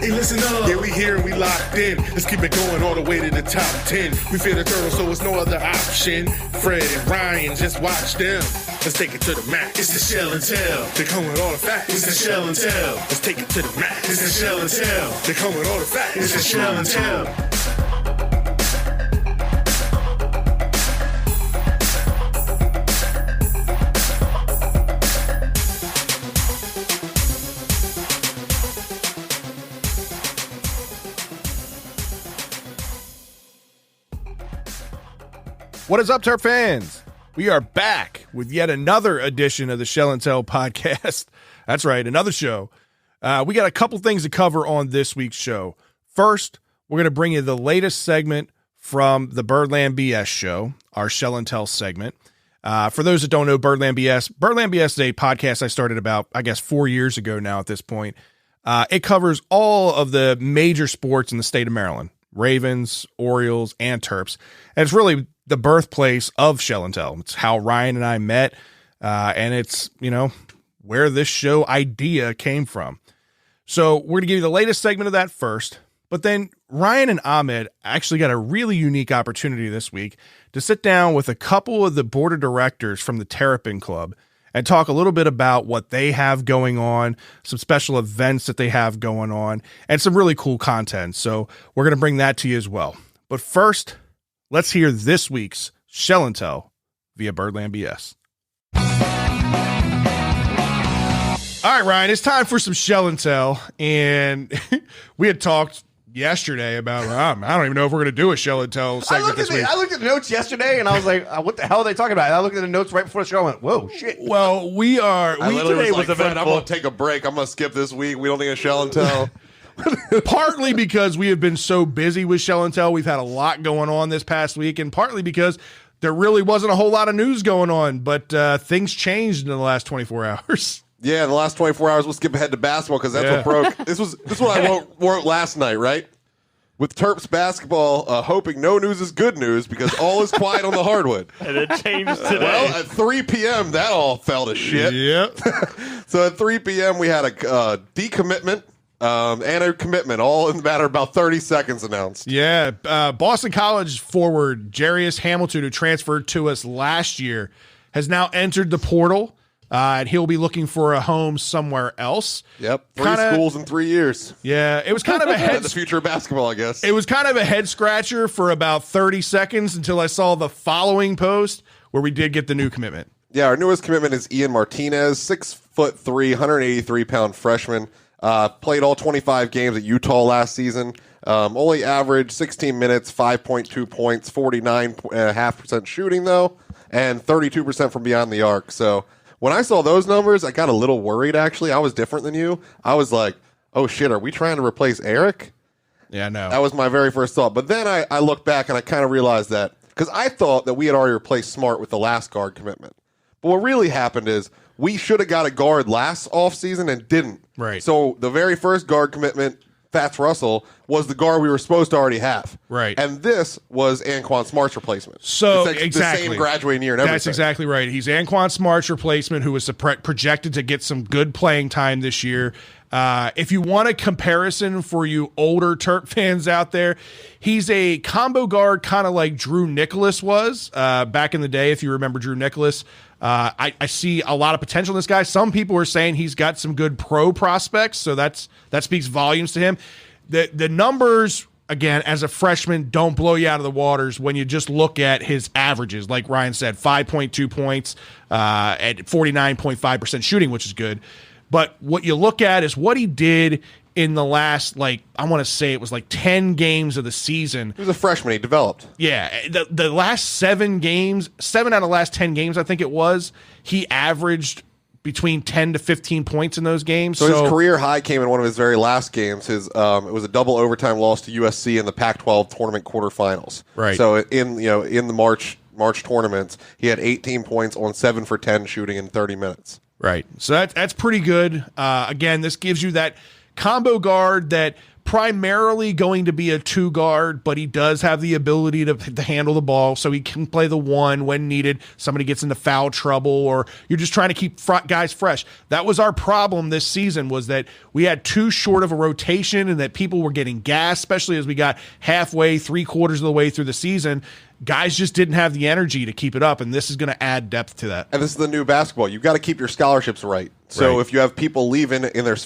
Hey, listen up. Yeah, we here and we locked in. Let's keep it going all the way to the top 10. We feel the turtle, so it's no other option. Fred and Ryan, just watch them. Let's take it to the max. It's the Shell and Tell. They come with all the facts. It's the Shell and Tell. Let's take it to the max. It's the Shell and Tell. They come with all the facts. It's the Shell and Tell. What is up, Terp fans? We are back with yet another edition of the Shell and Tell podcast. That's right, another show. We got a couple things to cover on this week's show. First, we're going to bring you the latest segment from the Birdland BS show, our Shell and Tell segment. For those that don't know Birdland BS is a podcast I started about, 4 years ago now at this point. It covers all of the major sports in the state of Maryland. Ravens, Orioles, and Terps. And it's really the birthplace of Shell and Tell. It's how Ryan and I met, and it's, where this show idea came from. So we're going to give you the latest segment of that first, but then Ryan and Ahmed actually got a really unique opportunity this week to sit down with a couple of the board of directors from the Terrapin Club and talk a little bit about what they have going on, some special events that they have going on, and some really cool content. So we're going to bring that to you as well. But first, let's hear this week's Shell and Tell via Birdland BS. All right, Ryan, it's time for some Shell and Tell. And we had talked yesterday about, I don't even know if we're going to do a Shell and Tell segment this week. I looked at the notes yesterday and I was like, what the hell are they talking about? And I looked at the notes right before the show and went, whoa, shit. Well, today was Fred, I'm going to take a break. I'm going to skip this week. We don't need a Shell and Tell. Partly because we have been so busy with Shell and Tell. We've had a lot going on this past week, and partly because there really wasn't a whole lot of news going on, but things changed in the last 24 hours. Yeah, in the last 24 hours, we'll skip ahead to basketball because that's what broke. This is what I wrote last night, right? With Terps Basketball hoping no news is good news because all is quiet on the hardwood. And it changed today. Well, at 3 p.m., that all fell to shit. Yep. So at 3 p.m., we had a decommitment and a commitment, all in the matter of about 30 seconds announced. Yeah. Boston College forward Jarius Hamilton, who transferred to us last year, has now entered the portal. And he'll be looking for a home somewhere else. Yep, three schools in 3 years. Yeah, it was kind of a head. The future of basketball, I guess. It was kind of a head scratcher for about 30 seconds until I saw the following post where we did get the new commitment. Yeah, our newest commitment is Ian Martinez, 6'3", 183-pound freshman. Played all 25 games at Utah last season. Only averaged 16 minutes, 5.2 points, 49.5% shooting though, and 32% from beyond the arc. So. When I saw those numbers, I got a little worried, actually. I was different than you. I was like, oh, shit, are we trying to replace Eric? Yeah, no. That was my very first thought. But then I looked back and I kind of realized that, because I thought that we had already replaced Smart with the last guard commitment. But what really happened is we should have got a guard last offseason and didn't. Right. So the very first guard commitment, Fats Russell, was the guard we were supposed to already have. Right. And this was Anquan Smart's replacement. So it's exactly. the same graduating year and everything. That's exactly right. He's Anquan Smart's replacement, who was projected to get some good playing time this year. If you want a comparison for you older Terp fans out there, he's a combo guard kind of like Drew Nicholas was back in the day, if you remember Drew Nicholas. I see a lot of potential in this guy. Some people are saying he's got some good pro prospects, so that speaks volumes to him. The numbers, again, as a freshman, don't blow you out of the waters when you just look at his averages. Like Ryan said, 5.2 points at 49.5% shooting, which is good. But what you look at is what he did in the last, I want to say it was 10 games of the season. He was a freshman. He developed. Yeah. The last 7 games, 7 out of the last 10 games, I think it was, he averaged between 10 to 15 points in those games. So his career high came in one of his very last games. It was a double overtime loss to USC in the Pac-12 tournament quarterfinals. Right. So in the March tournaments, he had 18 points on 7 for 10 shooting in 30 minutes. Right. So that's pretty good. Again, this gives you that combo guard that primarily going to be a 2 guard, but he does have the ability to handle the ball, so he can play the 1 when needed. Somebody gets into foul trouble, or you're just trying to keep guys fresh. That was our problem this season, was that we had too short of a rotation and that people were getting gassed, especially as we got halfway, 3/4 of the way through the season. Guys just didn't have the energy to keep it up, and this is going to add depth to that. And this is the new basketball. You've got to keep your scholarships right. So if you have people leaving in their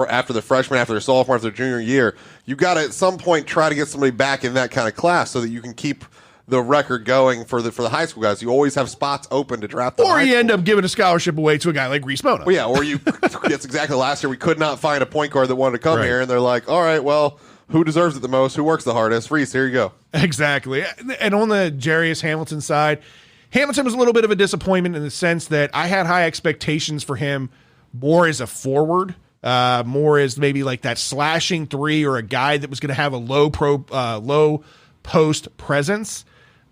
after the freshman, after their sophomore, after their junior year, you got to at some point try to get somebody back in that kind of class so that you can keep the record going for the high school guys. You always have spots open to draft them. Or you end up giving a scholarship away to a guy like Reese Mona. Well, yeah, or you. That's exactly last year. We could not find a point guard that wanted to come here, and they're like, all right, well, who deserves it the most? Who works the hardest? Reese, here you go. Exactly. And on the Jarius Hamilton side, Hamilton was a little bit of a disappointment in the sense that I had high expectations for him more as a forward. More as maybe like that slashing 3 or a guy that was going to have a low post presence.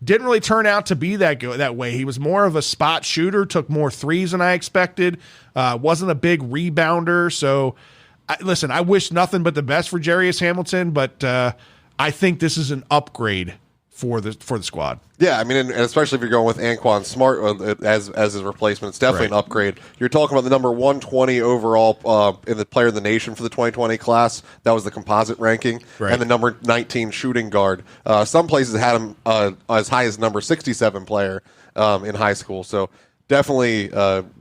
Didn't really turn out to be that way. He was more of a spot shooter, took more threes than I expected. Wasn't a big rebounder. So, listen, I wish nothing but the best for Jarius Hamilton, but I think this is an upgrade for the squad. Yeah, I mean, and especially if you're going with Anquan Smart as his replacement, it's definitely an upgrade. You're talking about the number 120 overall in the player of the nation for the 2020 class. That was the composite ranking, and the number 19 shooting guard. Some places had him as high as number 67 player in high school. So definitely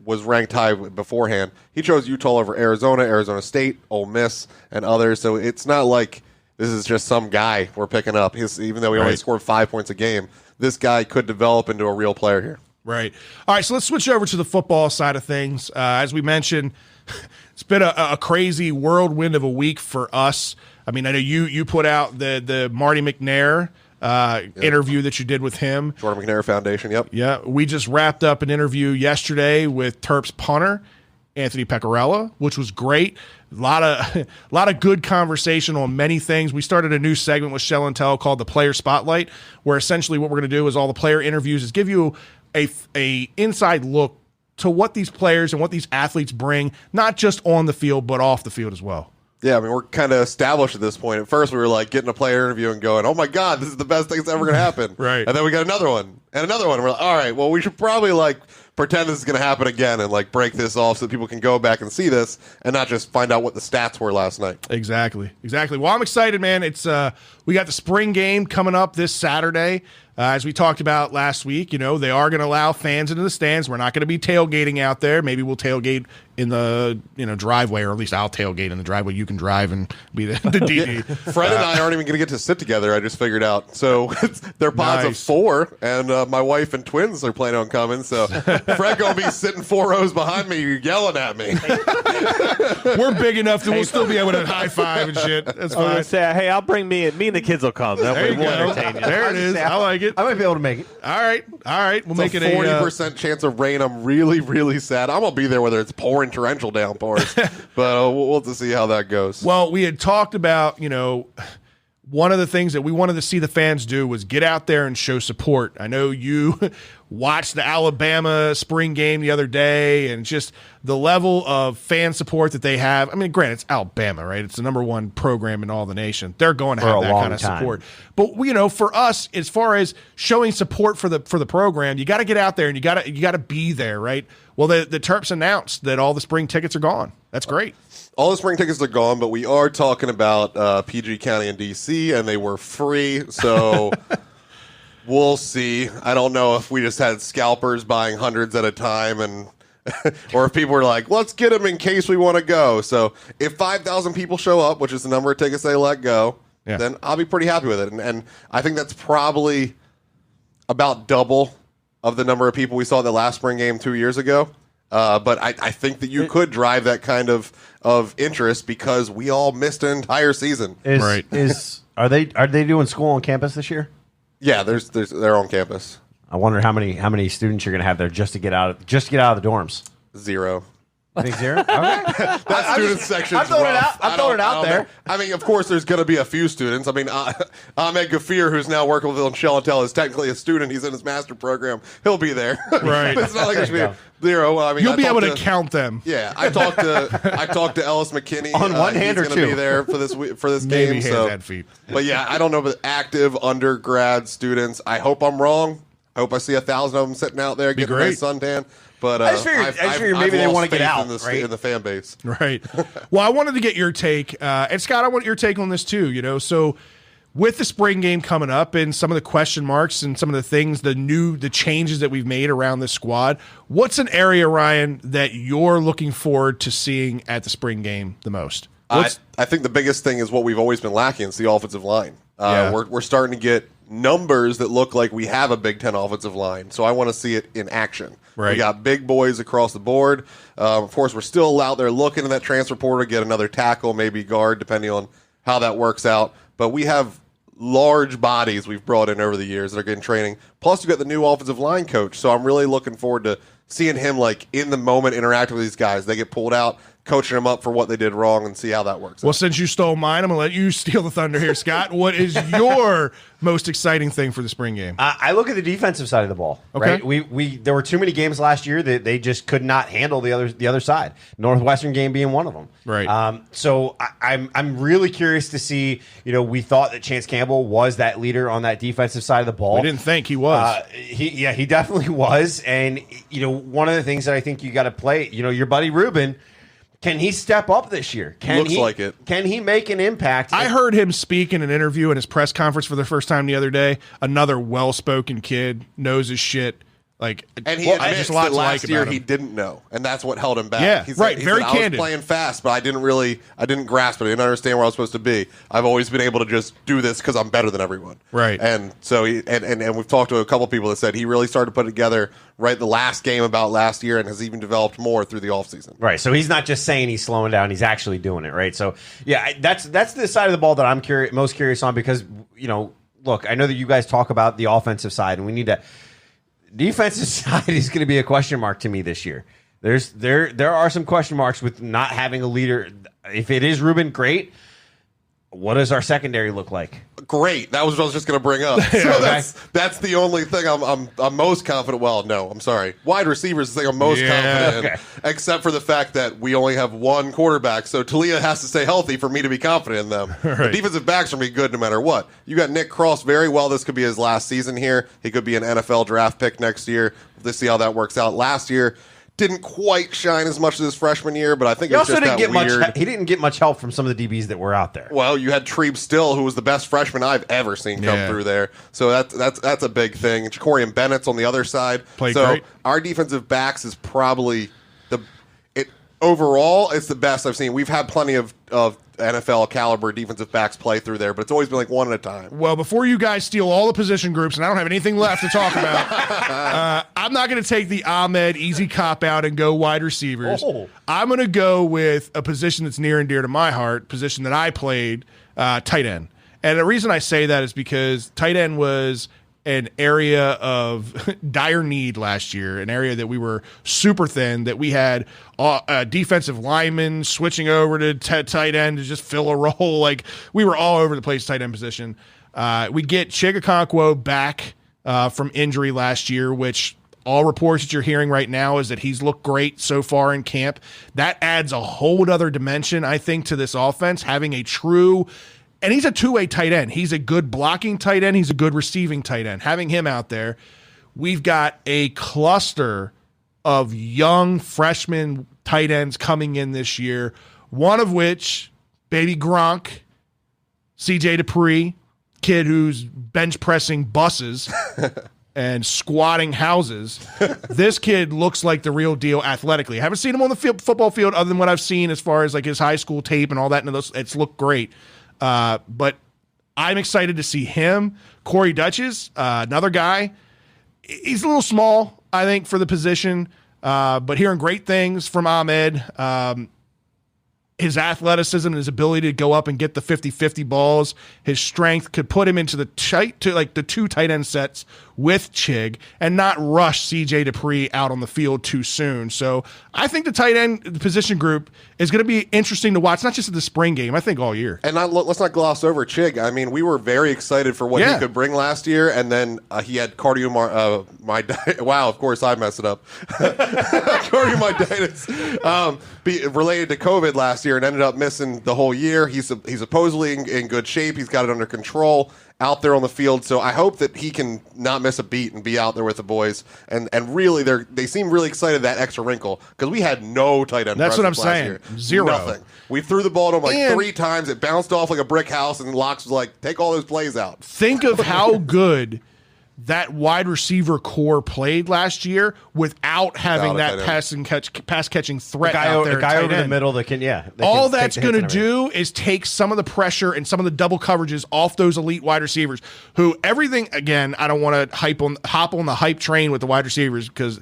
was ranked high beforehand. He chose Utah over Arizona, Arizona State, Ole Miss, and others. So it's not like this is just some guy we're picking up. Even though he only scored 5 points a game, this guy could develop into a real player here. Right. All right, so let's switch over to the football side of things. As we mentioned, it's been a crazy whirlwind of a week for us. I mean, I know you put out the Marty McNair interview that you did with him. Jordan McNair Foundation, yep. Yeah, we just wrapped up an interview yesterday with Terps punter Anthony Pecorella, which was great. A lot of good conversation on many things. We started a new segment with Shell and Tell called the Player Spotlight, where essentially what we're going to do is all the player interviews is give you a inside look to what these players and what these athletes bring, not just on the field, but off the field as well. Yeah, I mean, we're kind of established at this point. At first, we were like getting a player interview and going, oh my God, this is the best thing that's ever going to happen. Right. And then we got another one and another one. And we're like, all right, well, we should probably pretend this is going to happen again and break this off so that people can go back and see this and not just find out what the stats were last night. Exactly. Well, I'm excited, man. It's we got the spring game coming up this Saturday. As we talked about last week, they are going to allow fans into the stands. We're not going to be tailgating out there. Maybe we'll tailgate in the driveway, or at least I'll tailgate in the driveway. You can drive and be the DD. Fred and I aren't even going to get to sit together. I just figured out. So they're pods of 4, and my wife and twins are planning on coming. So Fred going to be sitting 4 rows behind me, yelling at me. We're big enough that we'll still be able to high five and shit. That's fine. I was going to say, hey, I'll bring me and the kids will come. That way we'll entertain you. There it is. I like it. I might be able to make it. All right. We'll make it a 40% chance of rain. I'm really, really sad. I'm going to be there whether it's pouring torrential downpours. But we'll have to see how that goes. Well, we had talked about, one of the things that we wanted to see the fans do was get out there and show support. I know you watched the Alabama spring game the other day and just the level of fan support that they have. I mean, granted, it's Alabama, right? It's the number 1 program in all the nation. They're going to have that kind of support. But, for us, as far as showing support for the program, you got to get out there and you got to be there, right? Well, the Terps announced that all the spring tickets are gone. That's great. All the spring tickets are gone, but we are talking about PG County and D.C., and they were free, so we'll see. I don't know if we just had scalpers buying hundreds at a time, and or if people were like, let's get them in case we want to go. So if 5,000 people show up, which is the number of tickets they let go, then I'll be pretty happy with it. And I think that's probably about double of the number of people we saw at the last spring game 2 years ago. But I think that you could drive that kind of interest because we all missed an entire season. Are they doing school on campus this year? Yeah, they're on campus. I wonder how many students you're going to have there just to get out of the dorms. 0. I think 0. Okay. That student section. I'm throwing it out there. I mean, of course, there's going to be a few students. I mean, Ahmed Gafir, who's now working with Shell and Tell, is technically a student. He's in his master program. He'll be there. Right. It's not like it should be 0. I mean, You'll be able to count them. Yeah, I talked to Ellis McKinney on one hand or he's two. Going to be there for this Maybe game. hands So, and feet. but yeah, I don't know, but active undergrad students. I hope I'm wrong. I hope I see 1,000 of them sitting out there getting a nice suntan. But I just figured maybe they want to get out in the fan base. Right. Well, I wanted to get your take, and Scott, I want your take on this too. So with the spring game coming up and some of the question marks and some of the things, the changes that we've made around this squad, what's an area, Ryan, that you're looking forward to seeing at the spring game the most? I think the biggest thing is what we've always been lacking. It's the offensive line. We're starting to get numbers that look like we have a Big Ten offensive line. So I want to see it in action. Right. We got big boys across the board. Of course, we're still out there looking in that transfer portal to get another tackle, maybe guard, depending on how that works out. But we have large bodies we've brought in over the years that are getting training. Plus, we've got the new offensive line coach. So I'm really looking forward to seeing him like in the moment interact with these guys. They get pulled out, coaching them up for what they did wrong and see how that works. Well, since you stole mine, I'm going to let you steal the thunder here, Scott. What is your most exciting thing for the spring game? I look at the defensive side of the ball. Okay. Right? There were too many games last year that they just could not handle the other side. Northwestern game being one of them. Right. So I'm really curious to see. We thought that Chance Campbell was that leader on that defensive side of the ball. We didn't think he was. He definitely was. And one of the things that I think you got to play. Your buddy Ruben. Can he step up this year? Looks like it. Can he make an impact? I heard him speak in an interview in his press conference for the first time the other day. Another well-spoken kid, knows his shit. And he admits that last year he didn't know, and that's what held him back. Yeah, he right. Very said, candid. I was playing fast, but I didn't grasp it. I didn't understand where I was supposed to be. I've always been able to just do this because I'm better than everyone. Right. And so, and we've talked to a couple people that said he really started to put it together right the last game about last year and has even developed more through the offseason. Right. So he's not just saying he's slowing down; he's actually doing it. Right. So yeah, that's the side of the ball that I'm most curious on because look, I know that you guys talk about the offensive side, and we need to. Defensive side is going to be a question mark to me this year. There are some question marks with not having a leader. If it is Ruben, great. What does our secondary look like? Great. That was what I was just going to bring up. So that's the only thing I'm most confident. Well, no, I'm sorry. Wide receivers is the thing I'm most confident in, except for the fact that we only have one quarterback. So Talia has to stay healthy for me to be confident in them. Right. The defensive backs are going to be good no matter what. You got Nick Cross very well. This could be his last season here. He could be an NFL draft pick next year. Let's see how that works out. Last year, didn't quite shine as much as his freshman year, but I think it's just that weird. He didn't get much help from some of the DBs that were out there. Well, you had Trebe Still, who was the best freshman I've ever seen come through there. So that's a big thing. Jacorian Bennett's on the other side. Played great. Our defensive backs is probably overall, it's the best I've seen. We've had plenty of NFL caliber defensive backs play through there, but it's always been like one at a time. Well, before you guys steal all the position groups, and I don't have anything left to talk about, I'm not going to take the Ahmed easy cop out and go wide receivers. Oh. I'm going to go with a position that's near and dear to my heart, position that I played, tight end. And the reason I say that is because tight end was an area of dire need last year, an area that we were super thin, that we had defensive linemen switching over to tight end to just fill a role. Like, we were all over the place, tight end position. We get Chigakonkwo back from injury last year, which all reports that you're hearing right now is that he's looked great so far in camp. That adds a whole other dimension, I think, to this offense, having a true – and he's a two-way tight end. He's a good blocking tight end. He's a good receiving tight end. Having him out there, we've got a cluster of young freshman tight ends coming in this year, one of which, baby Gronk, CJ Dupree, kid who's bench pressing buses and squatting houses. This kid looks like the real deal athletically. I haven't seen him on the football field other than what I've seen as far as like his high school tape and all that. And it's looked great. But I'm excited to see him. Corey Dutches, another guy. He's a little small, I think, for the position, but hearing great things from Ahmed. His athleticism and his ability to go up and get the 50-50 balls, his strength could put him into the two tight end sets with Chig and not rush CJ Dupree out on the field too soon. So I think the tight end position group is going to be interesting to watch, not just at the spring game, I think all year. And let's not gloss over Chig. I mean, we were very excited for what he could bring last year, and then he had wow, of course I messed it up. Cardiomyositis related to COVID last year and ended up missing the whole year. He's supposedly in good shape. He's got it under control out there on the field. So I hope that he can not miss a beat and be out there with the boys. And really, they seem really excited that extra wrinkle because we had no tight end. That's what I'm saying. Year. Zero. Nothing. We threw the ball to him 3 times. It bounced off like a brick house, and Locks was like, take all those plays out. Think of how good that wide receiver core played last year without having that pass catching threat out there. A guy over the middle that can, all that's going to do is take some of the pressure and some of the double coverages off those elite wide receivers. Who everything again? I don't want to hop on the hype train with the wide receivers because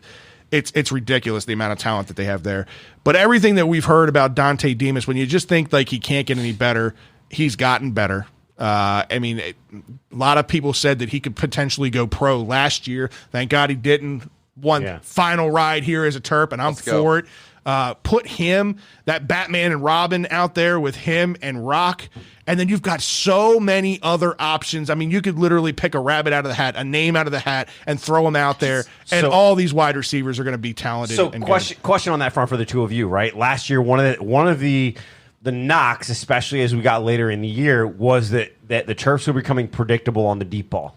it's ridiculous the amount of talent that they have there. But everything that we've heard about Dante Demas, when you just think like he can't get any better, he's gotten better. I mean, a lot of people said that he could potentially go pro last year. Thank God he didn't. Final ride here as a Terp, and I'm for it. Put him, that Batman and Robin out there with him and Rock, and then you've got so many other options. I mean, you could literally pick a rabbit out of the hat, a name out of the hat, and throw them out there, and all these wide receivers are going to be talented. So, question on that front for the two of you, right? Last year, one of the knocks, especially as we got later in the year, was that the Terps were becoming predictable on the deep ball.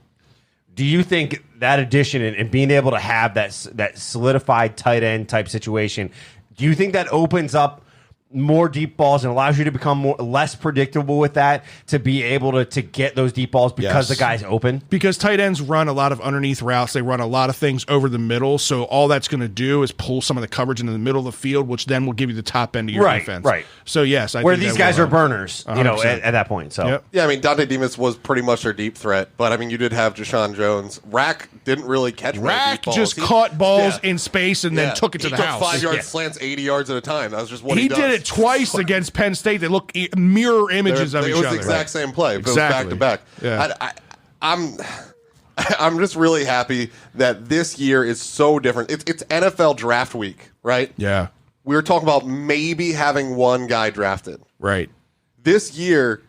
Do you think that addition and being able to have that solidified tight end type situation, do you think that opens up more deep balls and allows you to become less predictable with that, to be able to get those deep balls because the guy's open? Because tight ends run a lot of underneath routes. They run a lot of things over the middle. So all that's going to do is pull some of the coverage into the middle of the field, which then will give you the top end of your defense. Right. So yes, I where think these guys are burners, 100%. At that point. So yeah, I mean Dante Demas was pretty much their deep threat, but I mean you did have Jashawn Jones. Rack didn't really catch many deep balls. Just caught balls in space and then took it to the house. 5 yard slants 80 yards at a time. That was just what he does. He did it twice against Penn State. They look mirror images of each other. It was the exact same play. It was back to back. Yeah. I'm just really happy that this year is so different. It's NFL draft week, right? Yeah. We were talking about maybe having one guy drafted. Right. This year,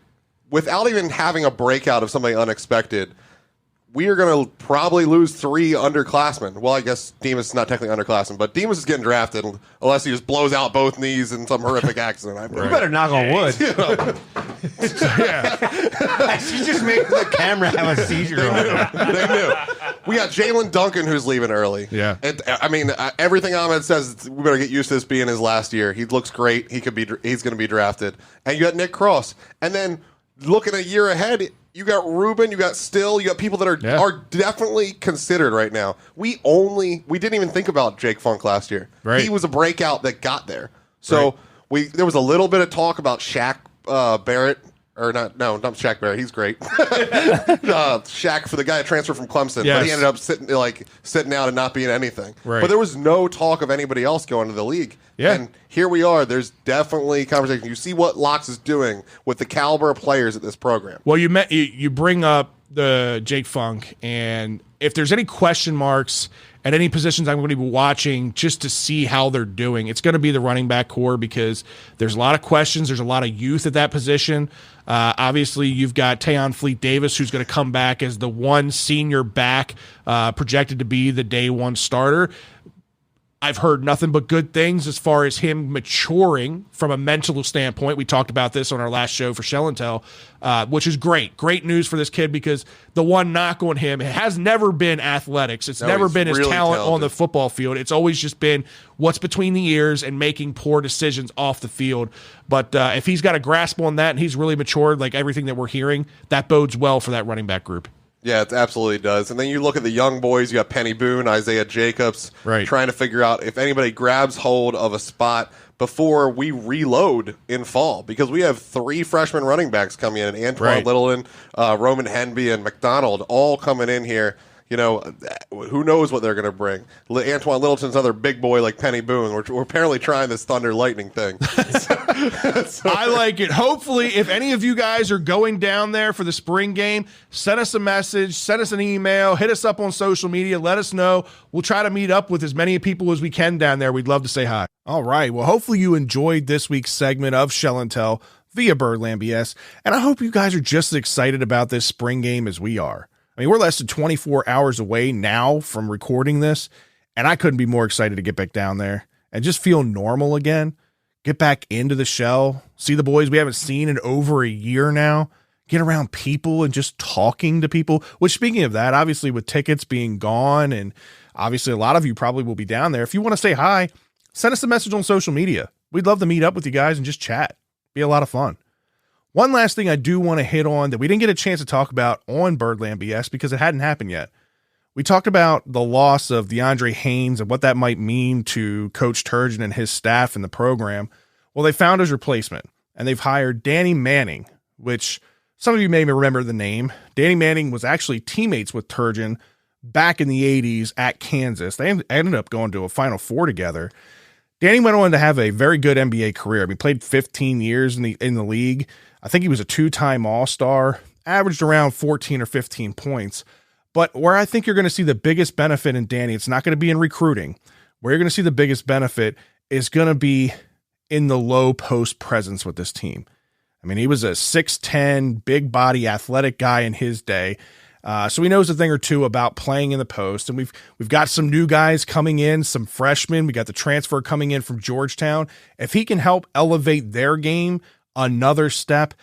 without even having a breakout of somebody unexpected, we are going to probably lose 3 underclassmen. Well, I guess Demas is not technically underclassmen, but Demas is getting drafted unless he just blows out both knees in some horrific accident. You better knock on wood. Yeah. She's just making the camera have a seizure. They knew. We got Jalen Duncan who's leaving early. Yeah. And, I mean, everything Ahmed says, we better get used to this being his last year. He looks great. He's going to be drafted. And you got Nick Cross. And then looking a year ahead, you got Ruben, you got Still, you got people that are definitely considered right now. We didn't even think about Jake Funk last year. Right. He was a breakout that got there. So there was a little bit of talk about Shaq Barrett. Or not Shaq Barrett. He's great. Shaq for the guy that transferred from Clemson, but he ended up sitting out and not being anything. Right. But there was no talk of anybody else going to the league. Yeah. And here we are. There's definitely conversation. You see what Locks is doing with the caliber of players at this program. Well, you bring up the Jake Funk, and if there's any question marks at any positions I'm going to be watching just to see how they're doing, it's going to be the running back core because there's a lot of questions. There's a lot of youth at that position. Obviously, you've got Tayon Fleet Davis, who's going to come back as the one senior back projected to be the day one starter. I've heard nothing but good things as far as him maturing from a mental standpoint. We talked about this on our last show for Shell and Tell, which is great. Great news for this kid because the one knock on him has never been athletics. It's never been his really talent on the football field. It's always just been what's between the ears and making poor decisions off the field. But if he's got a grasp on that and he's really matured, like everything that we're hearing, that bodes well for that running back group. Yeah, it absolutely does. And then you look at the young boys, you got Penny Boone, Isaiah Jacobs, trying to figure out if anybody grabs hold of a spot before we reload in fall. Because we have 3 freshman running backs coming in, Antoine Littleton, Roman Henby, and McDonald all coming in here. who knows what they're going to bring. Antoine Littleton's another big boy like Penny Boone. We're apparently trying this Thunder Lightning thing. I like it. Hopefully, if any of you guys are going down there for the spring game, send us a message, send us an email, hit us up on social media, let us know. We'll try to meet up with as many people as we can down there. We'd love to say hi. All right. Well, hopefully you enjoyed this week's segment of Shell and Tell via Birdland BS, and I hope you guys are just as excited about this spring game as we are. I mean, we're less than 24 hours away now from recording this, and I couldn't be more excited to get back down there and just feel normal again, get back into the shell, see the boys we haven't seen in over a year now, get around people and just talking to people, which, speaking of that, obviously with tickets being gone, and obviously a lot of you probably will be down there. If you want to say hi, send us a message on social media. We'd love to meet up with you guys and just chat. Be a lot of fun. One last thing I do want to hit on that we didn't get a chance to talk about on Birdland BS because it hadn't happened yet. We talked about the loss of DeAndre Haynes and what that might mean to Coach Turgeon and his staff in the program. Well, they found his replacement, and they've hired Danny Manning, which some of you may remember the name. Danny Manning was actually teammates with Turgeon back in the 80s at Kansas. They ended up going to a Final Four together. Danny went on to have a very good NBA career. I mean, played 15 years in the league. I think he was a 2-time All-Star, averaged around 14 or 15 points. But where I think you're going to see the biggest benefit in Danny, it's not going to be in recruiting. Where you're going to see the biggest benefit is going to be in the low post presence with this team. I mean, he was a 6'10", big body, athletic guy in his day. So he knows a thing or two about playing in the post. And we've got some new guys coming in, some freshmen. We got the transfer coming in from Georgetown. If he can help elevate their game another step,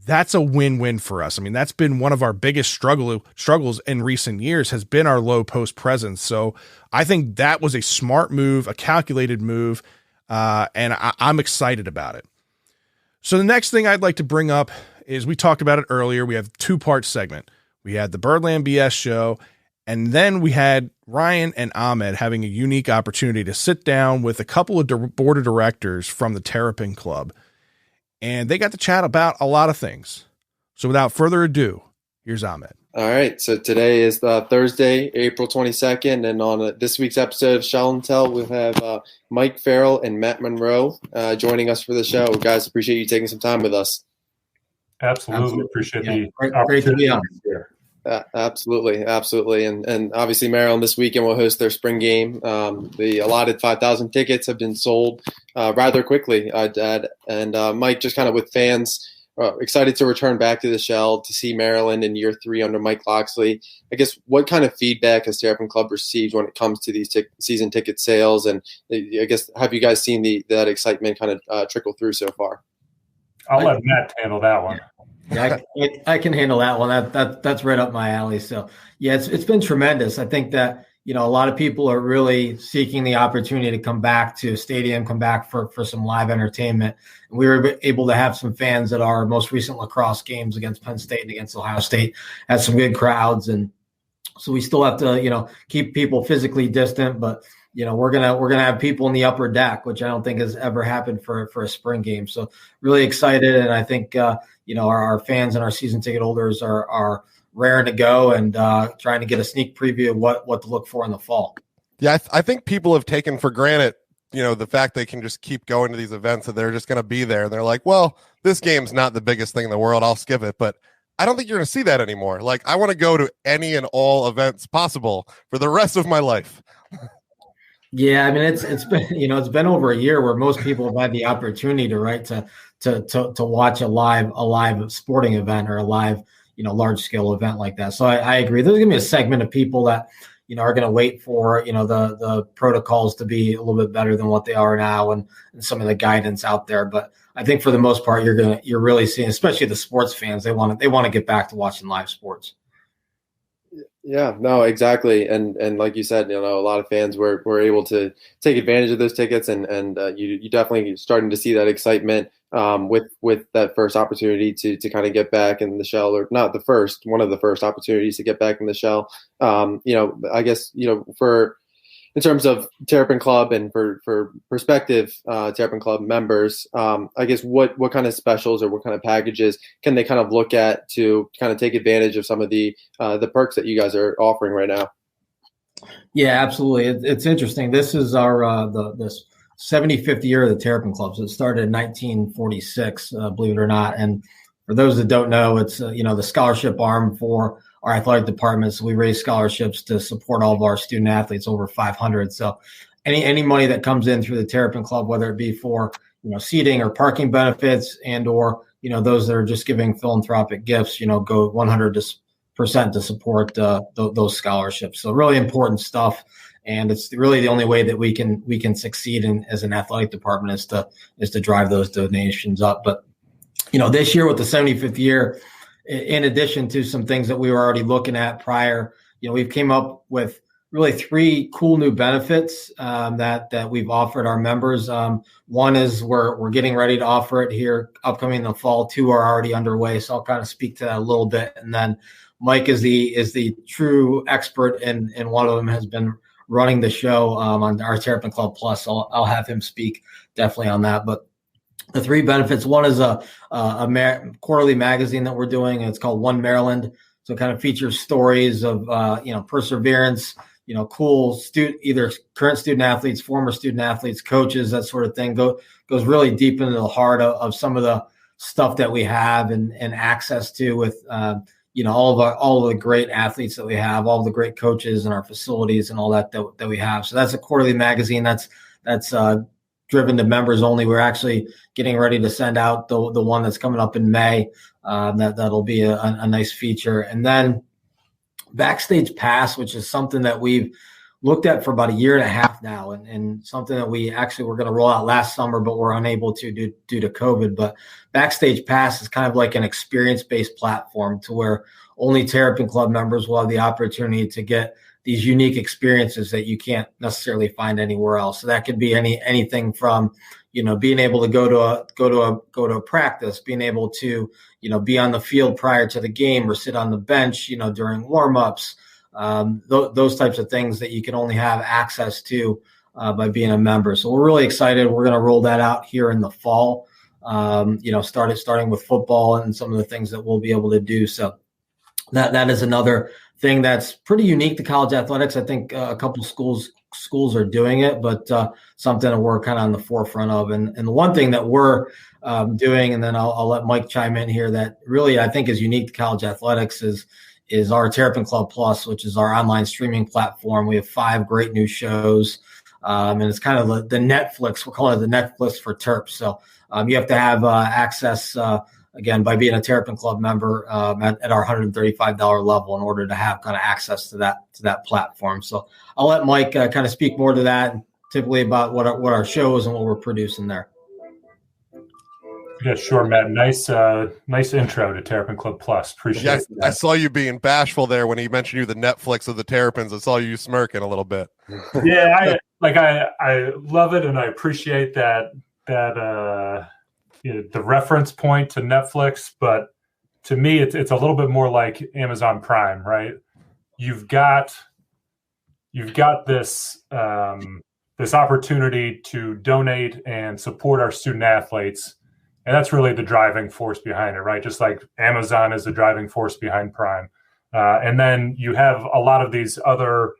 that's a win-win for us. I mean, that's been one of our biggest struggles in recent years, has been our low post presence. So I think that was a smart move, a calculated move, and I'm excited about it. So the next thing I'd like to bring up is, we talked about it earlier. We have a 2-part segment. We had the Birdland BS show, and then we had Ryan and Ahmed having a unique opportunity to sit down with a couple of board of directors from the Terrapin Club. And they got to chat about a lot of things. So without further ado, here's Ahmed. All right. So today is Thursday, April 22nd. And on this week's episode of Shell and Tell, we'll have Mike Farrell and Matt Monroe joining us for the show. Guys, appreciate you taking some time with us. Absolutely. Appreciate the great to be on here. Absolutely. And obviously Maryland this weekend will host their spring game. The allotted 5,000 tickets have been sold rather quickly, Dad. And Mike, just kind of with fans excited to return back to the Shell to see Maryland in year 3 under Mike Loxley. I guess, what kind of feedback has Terrapin Club received when it comes to these season ticket sales? And I guess, have you guys seen that excitement kind of trickle through so far? I'll let Matt handle that one. Yeah, I can handle that one. That's right up my alley. So yeah, it's been tremendous. I think that, a lot of people are really seeking the opportunity to come back to a stadium, come back for some live entertainment. And we were able to have some fans at our most recent lacrosse games against Penn State and against Ohio State, had some good crowds. And so we still have to, keep people physically distant, but we're gonna have people in the upper deck, which I don't think has ever happened for a spring game. So really excited, and I think our fans and our season ticket holders are raring to go and trying to get a sneak preview of what to look for in the fall. Yeah, I think people have taken for granted, the fact they can just keep going to these events, that they're just going to be there. And they're like, well, this game's not the biggest thing in the world, I'll skip it. But I don't think you're going to see that anymore. Like, I want to go to any and all events possible for the rest of my life. Yeah, I mean, it's been it's been over a year where most people have had the opportunity to watch a live sporting event or a live large scale event like that. So I agree. There's gonna be a segment of people that are gonna wait for the protocols to be a little bit better than what they are now and some of the guidance out there. But I think for the most part, you're really seeing, especially the sports fans, they want to get back to watching live sports. Yeah, no, exactly. And like you said, a lot of fans were able to take advantage of those tickets, and you definitely starting to see that excitement with that first opportunity to kind of get back in the Shell, or not the first, one of the first opportunities to get back in the Shell. I guess, for in terms of Terrapin Club and for prospective Terrapin Club members, I guess what kind of specials or what kind of packages can they kind of look at to kind of take advantage of some of the perks that you guys are offering right now? Yeah, absolutely. It's interesting. This is our this 75th year of the Terrapin Club. So it started in 1946, believe it or not. And for those that don't know, it's the scholarship arm for our athletic department. So we raise scholarships to support all of our student athletes, over 500. So any money that comes in through the Terrapin Club, whether it be for seating or parking benefits, and or those that are just giving philanthropic gifts, go 100% to support those scholarships. So really important stuff. And it's really the only way that we can succeed as an athletic department is to drive those donations up. But this year with the 75th year, in addition to some things that we were already looking at prior, we've came up with really 3 cool new benefits that we've offered our members. One is we're getting ready to offer it here upcoming in the fall. 2 are already underway, so I'll kind of speak to that a little bit. And then Mike is the true expert, and one of them has been running the show on our Terrapin Club Plus. So I'll have him speak definitely on that. But the 3 benefits, one is a quarterly magazine that we're doing, and it's called One Maryland. So it kind of features stories of perseverance, cool either current student athletes, former student athletes, coaches, that sort of thing. Goes really deep into the heart of some of the stuff that we have and access to with all of the great athletes that we have, all the great coaches in our facilities and all that we have. So that's a quarterly magazine that's driven to members only. We're actually getting ready to send out the one that's coming up in May. That'll be a nice feature. And then Backstage Pass, which is something that we've looked at for about 1.5 years now, and something that we actually were going to roll out last summer, but we're unable to due to COVID. But Backstage Pass is kind of like an experience-based platform to where only Terrapin Club members will have the opportunity to get these unique experiences that you can't necessarily find anywhere else. So that could be anything from, being able to go to a practice, being able to, be on the field prior to the game or sit on the bench, during warmups, those types of things that you can only have access to by being a member. So we're really excited. We're going to roll that out here in the fall. Starting with football and some of the things that we'll be able to do. So that is another thing that's pretty unique to college athletics. I think a couple schools are doing it, but something that we're kind of on the forefront of. And the one thing that we're doing, and then I'll let Mike chime in here, that really I think is unique to college athletics is our Terrapin Club Plus, which is our online streaming platform. We have 5 great new shows, and it's kind of the Netflix. We're calling it the Netflix for Terps. So you have to have access again, by being a Terrapin Club member at our $135 level in order to have kind of access to that platform. So I'll let Mike kind of speak more to that, typically about what our show is and what we're producing there. Yeah, sure, Matt. Nice intro to Terrapin Club Plus. Appreciate it. I saw you being bashful there when he mentioned you the Netflix of the Terrapins. I saw you smirking a little bit. Yeah, I love it, and I appreciate that the reference point to Netflix, but to me, it's a little bit more like Amazon Prime, right? You've got this this opportunity to donate and support our student athletes, and that's really the driving force behind it, right? Just like Amazon is the driving force behind Prime, and then you have a lot of these other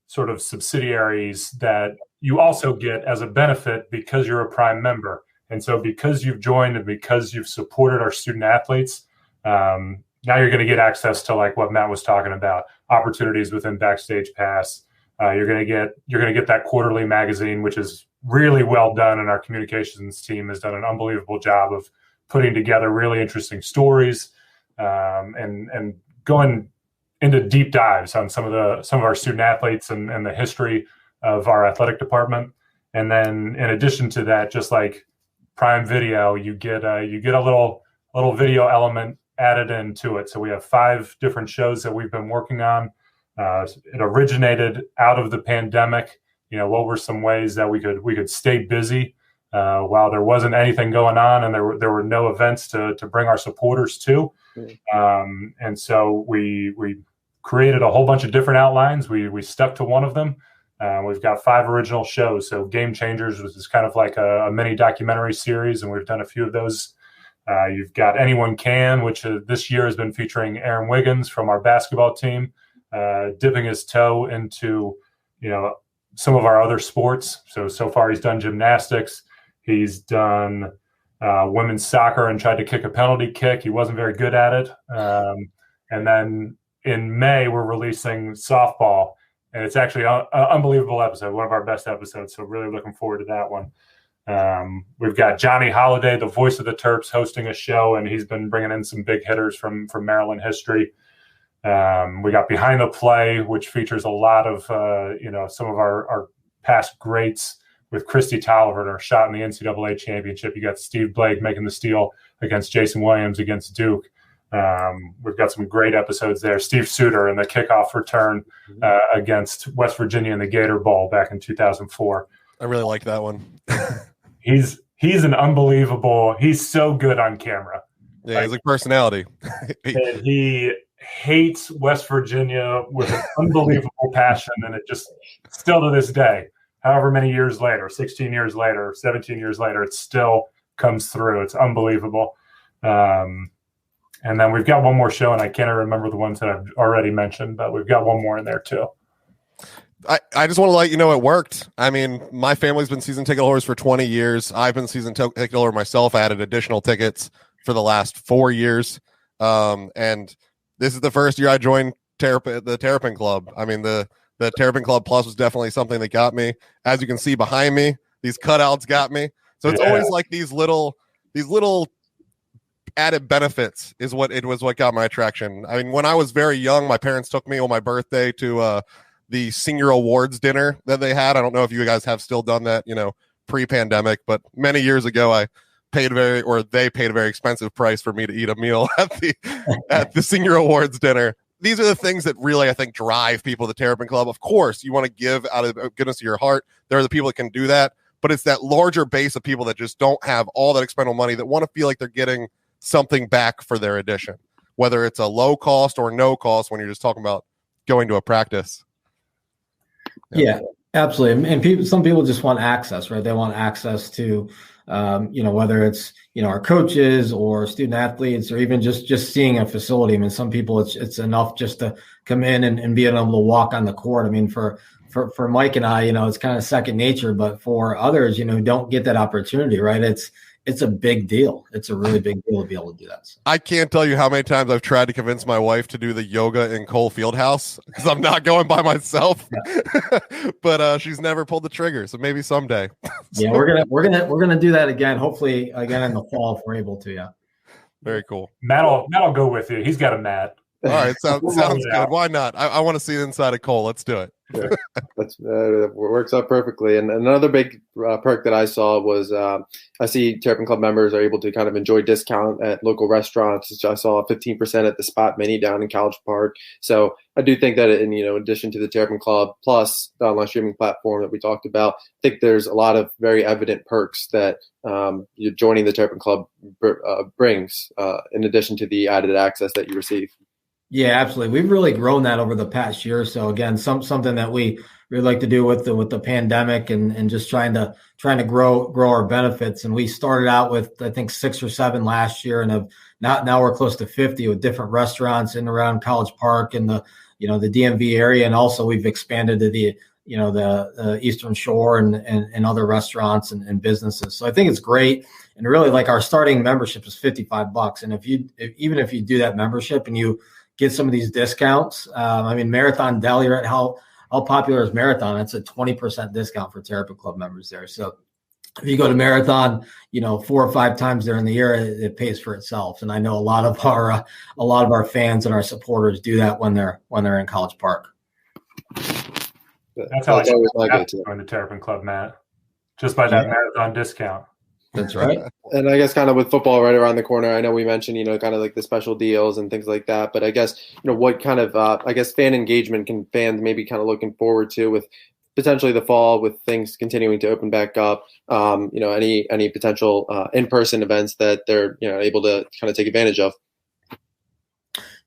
sort of subsidiaries that you also get as a benefit because you're a Prime member. And so because you've joined and because you've supported our student athletes, now you're going to get access to, like what Matt was talking about, opportunities within Backstage Pass. You're going to get that quarterly magazine, which is really well done. And our communications team has done an unbelievable job of putting together really interesting stories and going into deep dives on some of our student athletes and the history of our athletic department. And then in addition to that, just like Prime Video, you get a little video element added into it. So we have 5 different shows that we've been working on. It originated out of the pandemic. What were some ways that we could stay busy while there wasn't anything going on and there were no events to bring our supporters to. And so we created a whole bunch of different outlines. We stuck to one of them. We've got 5 original shows. So Game Changers, which is kind of like a mini documentary series, and we've done a few of those. You've got Anyone Can, which this year has been featuring Aaron Wiggins from our basketball team, dipping his toe into, some of our other sports. So far he's done gymnastics. He's done women's soccer and tried to kick a penalty kick. He wasn't very good at it. And then in May, we're releasing softball. And it's actually an unbelievable episode, one of our best episodes. So really looking forward to that one. We've got Johnny Holiday, the voice of the Terps, hosting a show, and he's been bringing in some big hitters from Maryland history. We got Behind the Play, which features a lot of, some of our past greats with Christy Tolliver in her shot in the NCAA championship. You got Steve Blake making the steal against Jason Williams against Duke. We've got some great episodes there. Steve Suter in the kickoff return against West Virginia in the Gator Bowl back in 2004. I really like that one. He's an unbelievable. He's so good on camera. Yeah, he's like personality. And he hates West Virginia with an unbelievable passion, and it just still to this day, however many years later, 16 years later, 17 years later, it still comes through. It's unbelievable. And then we've got one more show, and I can't remember the ones that I've already mentioned, but we've got one more in there too. I just want to let you know it worked. I mean, my family's been season ticket holders for 20 years. I've been season ticket holder myself. I added additional tickets for the last 4 years. And this is the first year I joined the Terrapin Club. I mean, the Terrapin Club Plus was definitely something that got me. As you can see behind me, these cutouts got me. So it's always like these little added benefits is what got my attraction. I mean, when I was very young, my parents took me on my birthday to the senior awards dinner that they had. I don't know if you guys have still done that, pre-pandemic, but many years ago, they paid a very expensive price for me to eat a meal at the senior awards dinner. These are the things that really, I think, drive people to the Terrapin Club. Of course, you want to give out of the goodness of your heart. There are the people that can do that, but it's that larger base of people that just don't have all that expendable money that want to feel like they're getting something back for their addition, whether it's a low cost or no cost when you're just talking about going to a practice. Yeah, absolutely. And some people just want access, right? They want access to, whether it's, our coaches or student athletes, or even just seeing a facility. I mean, some people it's enough just to come in and being able to walk on the court. I mean, for Mike and I, it's kind of second nature, but for others, who don't get that opportunity, right? It's a big deal. It's a really big deal to be able to do that. So. I can't tell you how many times I've tried to convince my wife to do the yoga in Cole Fieldhouse because I'm not going by myself. Yeah. But she's never pulled the trigger, so maybe someday. Yeah, we're gonna do that again. Hopefully, again in the fall if we're able to. Yeah. Very cool. Matt'll go with you. He's got a mat. All right, sounds good. Why not? I want to see the inside of Cole. Let's do it. Yeah, that works out perfectly. And another big perk that I saw was I see Terrapin Club members are able to kind of enjoy discount at local restaurants, which I saw 15% at the Spot Mini down in College Park. So I do think that in addition to the Terrapin Club Plus, the online streaming platform that we talked about, I think there's a lot of very evident perks that joining the Terrapin Club brings in addition to the added access that you receive. Yeah, absolutely. We've really grown that over the past year or so. Again, something that we really like to do with the pandemic and just trying to grow our benefits. And we started out with I think 6 or 7 last year, and now we're close to 50 with different restaurants in and around College Park and the DMV area, and also we've expanded to the Eastern Shore and other restaurants and businesses. So I think it's great. And really, like, our starting membership is $55, and even if you do that membership and you get some of these discounts. Marathon Deli, right? How popular is Marathon? It's a 20% discount for Terrapin Club members there. So if you go to Marathon, 4 or 5 times during the year, it pays for itself. And I know a lot of our fans and our supporters do that when they're in College Park. That's how I join the Terrapin Club, Matt. Just by that Marathon discount. That's right. And I guess kind of with football right around the corner, I know we mentioned, kind of like the special deals and things like that. But I guess, what kind of, fan engagement can fans maybe kind of looking forward to with potentially the fall with things continuing to open back up, any potential in-person events that they're, able to kind of take advantage of?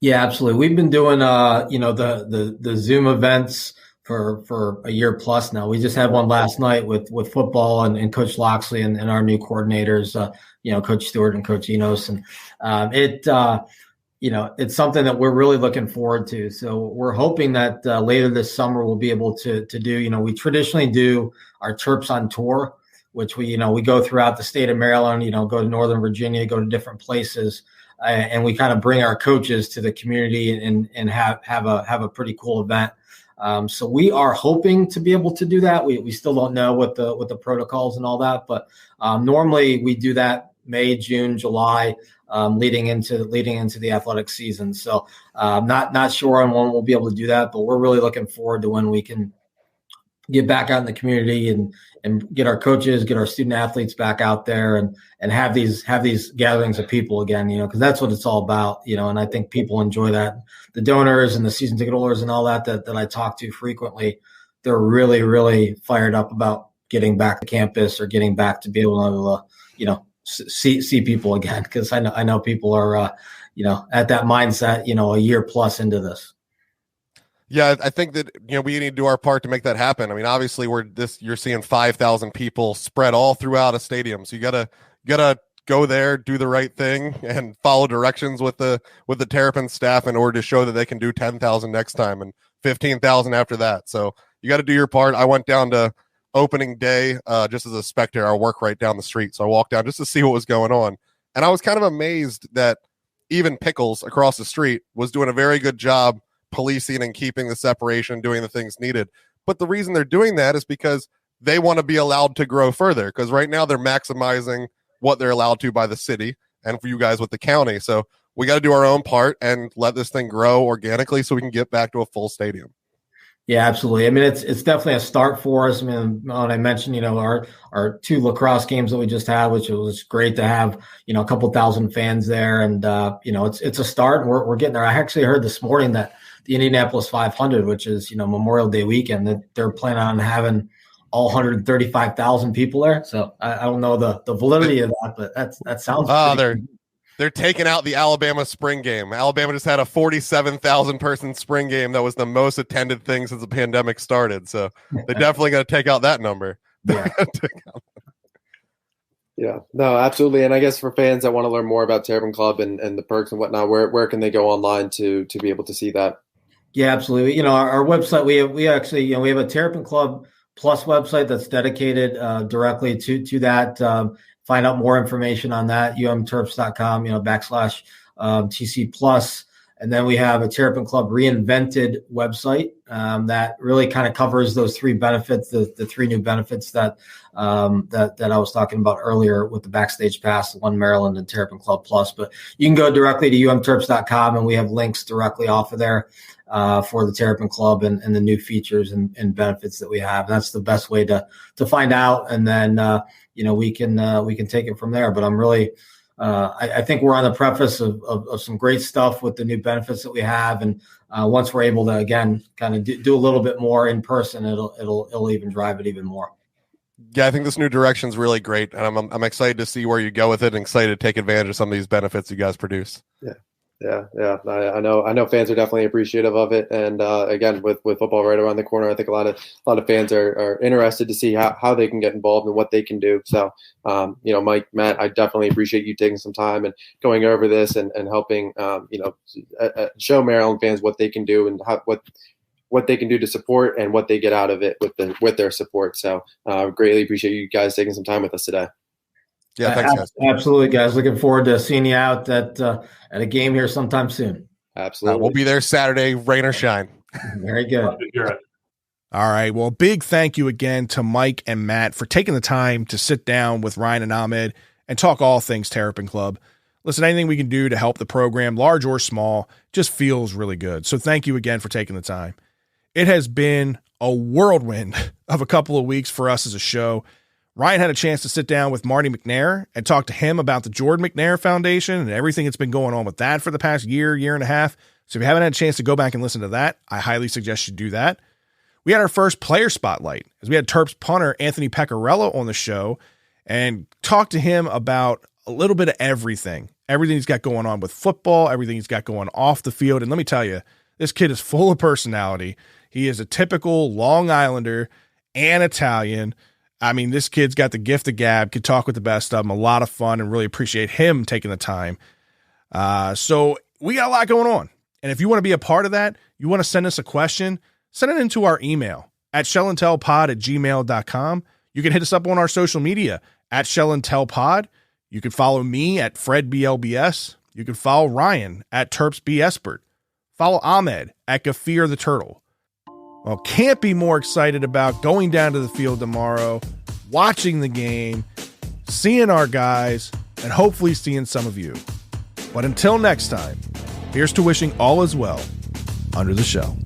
Yeah, absolutely. We've been doing, the Zoom events for a year plus now. We just had one last night with football and Coach Loxley and our new coordinators, Coach Stewart and Coach Enos. And it's something that we're really looking forward to. So we're hoping that later this summer we'll be able to do, we traditionally do our Terps on tour, which we go throughout the state of Maryland, go to Northern Virginia, go to different places. And we kind of bring our coaches to the community and have a pretty cool event. So we are hoping to be able to do that. We still don't know what the protocols and all that, but normally we do that May, June, July, leading into the athletic season. So not sure on when we'll be able to do that, but we're really looking forward to when we can get back out in the community and get our coaches, get our student athletes back out there and have these gatherings of people again, because that's what it's all about, and I think people enjoy that. The donors and the season ticket holders and all that I talk to frequently, they're really, really fired up about getting back to campus or getting back to be able to, see people again. Cause I know people are, at that mindset, a year plus into this. Yeah, I think that we need to do our part to make that happen. I mean, obviously you're seeing 5,000 people spread all throughout a stadium. So you gotta go there, do the right thing, and follow directions with the Terrapin staff in order to show that they can do 10,000 next time and 15,000 after that. So you got to do your part. I went down to opening day just as a spectator. I work right down the street, so I walked down just to see what was going on, and I was kind of amazed that even Pickles across the street was doing a very good job policing and keeping the separation, doing the things needed. But the reason they're doing that is because they want to be allowed to grow further, because right now they're maximizing what they're allowed to by the city and for you guys with the county. So we got to do our own part and let this thing grow organically so we can get back to a full stadium. Yeah, absolutely. I mean, it's definitely a start for us. I mean, when I mentioned, our 2 lacrosse games that we just had, which was great to have, a couple thousand fans there. And, it's a start. We're getting there. I actually heard this morning that the Indianapolis 500, which is, Memorial Day weekend, that they're planning on having all 135,000 people there. So I don't know the validity of that, but that sounds. They're taking out the Alabama spring game. Alabama just had a 47,000 person spring game that was the most attended thing since the pandemic started. So they're definitely going to take out that number. Yeah. Yeah, no, absolutely. And I guess for fans that want to learn more about Terrapin Club and the perks and whatnot, where can they go online to be able to see that? Yeah, absolutely. Our website, we actually we have a Terrapin Club Plus website that's dedicated directly to that. Find out more information on that, umterps.com, /TC Plus. And then we have a Terrapin Club Reinvented website that really kind of covers those 3 benefits, the 3 new benefits that I was talking about earlier with the Backstage Pass, One Maryland and Terrapin Club Plus. But you can go directly to umterps.com, and we have links directly off of there for the Terrapin Club and the new features and benefits that we have. And that's the best way to find out. And then, we can take it from there. But I'm really, I think we're on the preface of some great stuff with the new benefits that we have. And once we're able to, again, kind of do a little bit more in person, it'll even drive it even more. Yeah, I think this new direction is really great. And I'm excited to see where you go with it and excited to take advantage of some of these benefits you guys produce. Yeah. I know fans are definitely appreciative of it. And again, with football right around the corner, I think a lot of fans are interested to see how they can get involved and what they can do. So, Mike, Matt, I definitely appreciate you taking some time and going over this and helping, show Maryland fans what they can do and what they can do to support and what they get out of it with their support. So, greatly appreciate you guys taking some time with us today. Yeah, thanks, guys. Absolutely, guys. Looking forward to seeing you out at a game here sometime soon. Absolutely. We'll be there Saturday, rain or shine. Very good. All right. Well, big thank you again to Mike and Matt for taking the time to sit down with Ryan and Ahmed and talk all things Terrapin Club. Listen, anything we can do to help the program, large or small, just feels really good. So thank you again for taking the time. It has been a whirlwind of a couple of weeks for us as a show. Ryan had a chance to sit down with Marty McNair and talk to him about the Jordan McNair Foundation and everything that's been going on with that for the past year and a half. So if you haven't had a chance to go back and listen to that, I highly suggest you do that. We had our first player spotlight as we had Terps punter Anthony Pecorello on the show and talked to him about a little bit of everything he's got going on with football, everything he's got going off the field. And let me tell you, this kid is full of personality. He is a typical Long Islander and Italian. I mean, this kid's got the gift of gab, could talk with the best of them, a lot of fun, and really appreciate him taking the time. So we got a lot going on. And if you want to be a part of that, you want to send us a question, send it into our email at shellandtellpod@gmail.com. You can hit us up on our social media at shellandtellpod. You can follow me at FredBLBS. You can follow Ryan at Terps BS. Follow Ahmed at Gafir the Turtle. Well, can't be more excited about going down to the field tomorrow, watching the game, seeing our guys, and hopefully seeing some of you. But until next time, here's to wishing all is well under the shell.